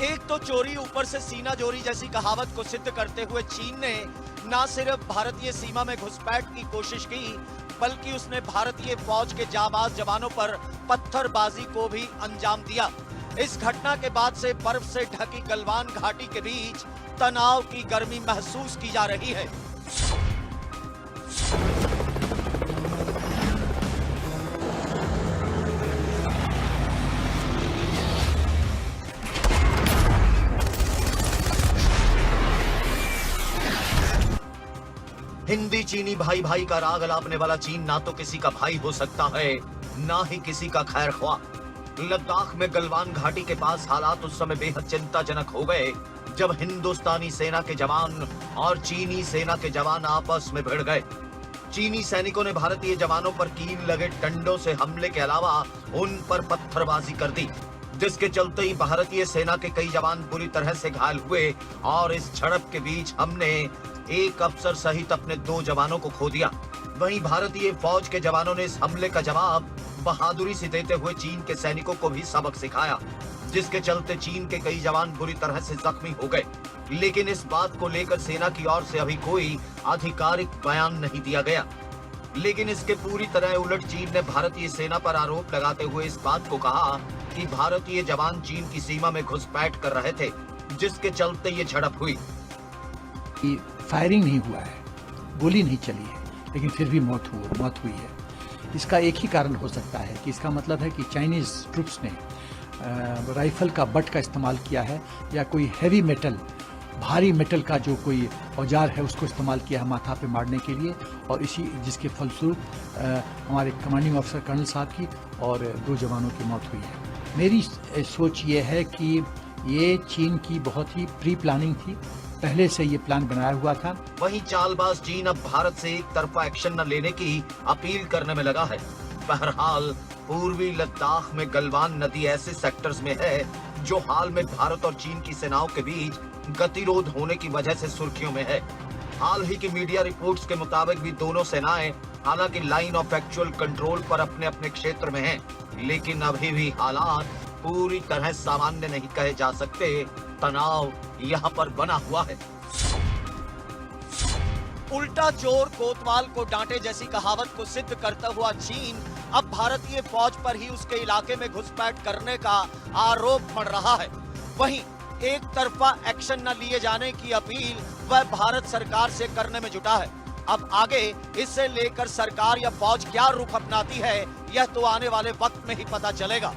एक तो चोरी ऊपर से सीना जोरी जैसी कहावत को सिद्ध करते हुए चीन ने न सिर्फ भारतीय सीमा में घुसपैठ की कोशिश की, बल्कि उसने भारतीय फौज के जाबाज जवानों पर पत्थरबाजी को भी अंजाम दिया। इस घटना के बाद से बर्फ से ढकी गलवान घाटी के बीच तनाव की गर्मी महसूस की जा रही है। हिंदी चीनी भाई भाई का राग अलापने वाला चीन ना तो किसी का भाई हो सकता है, ना ही किसी का खैर ख्वाह। लद्दाख में गलवान घाटी के पास हालात उस समय बेहद चिंताजनक हो गए जब हिंदुस्तानी सेना के जवान और चीनी सेना के जवान आपस में भिड़ गए। चीनी सैनिकों ने भारतीय जवानों पर कील लगे डंडों से हमले के अलावा उन पर पत्थरबाजी कर दी, जिसके चलते ही भारतीय सेना के कई जवान बुरी तरह से घायल हुए और इस झड़प के बीच हमने एक अफसर सहित अपने 2 जवानों को खो दिया। वहीं भारतीय फौज के जवानों ने इस हमले का जवाब बहादुरी से देते हुए चीन के सैनिकों को भी सबक सिखाया, जिसके चलते चीन के कई जवान बुरी तरह से जख्मी हो गए। लेकिन इस बात को लेकर सेना की ओर से अभी कोई आधिकारिक बयान नहीं दिया गया। लेकिन इसके पूरी तरह उलट चीन ने भारतीय सेना पर आरोप लगाते हुए इस बात को कहा कि भारतीय जवान चीन की सीमा में घुसपैठ कर रहे थे, जिसके चलते ये झड़प हुई। फायरिंग नहीं हुआ है, गोली नहीं चली है, लेकिन फिर भी मौत हुई है। इसका एक ही कारण हो सकता है कि इसका मतलब है कि चाइनीज ट्रूप्स ने राइफल का बट का इस्तेमाल किया है या कोई हैवी मेटल, भारी मेटल का जो कोई औजार है उसको इस्तेमाल किया है माथा पे मारने के लिए, और इसी जिसके फलस्वरूप हमारे कमांडिंग ऑफिसर कर्नल साहब की और 2 जवानों की मौत हुई है। मेरी सोच ये है कि ये चीन की बहुत ही प्री प्लानिंग थी, पहले से ये प्लान बनाया हुआ था। वहीं चालबाज चीन अब भारत से एक तरफा एक्शन न लेने की अपील करने में लगा है। बहरहाल पूर्वी लद्दाख में गलवान नदी ऐसे सेक्टर्स में है जो हाल में भारत और चीन की सेनाओं के बीच गतिरोध होने की वजह से सुर्खियों में है। हाल ही की मीडिया रिपोर्ट्स के मुताबिक भी दोनों सेनाएं हालांकि लाइन ऑफ एक्चुअल कंट्रोल पर अपने अपने क्षेत्र में हैं, लेकिन अभी भी हालात पूरी तरह सामान्य नहीं कहे जा सकते। तनाव यहाँ पर बना हुआ है। उल्टा चोर कोतवाल को डांटे जैसी कहावत को सिद्ध करता हुआ चीन अब भारतीय फौज पर ही उसके इलाके में घुसपैठ करने का आरोप मढ़ रहा है। वहीं एक तरफा एक्शन न लिए जाने की अपील वह भारत सरकार से करने में जुटा है। अब आगे इससे लेकर सरकार या फौज क्या रुख अपनाती है, यह तो आने वाले वक्त में ही पता चलेगा।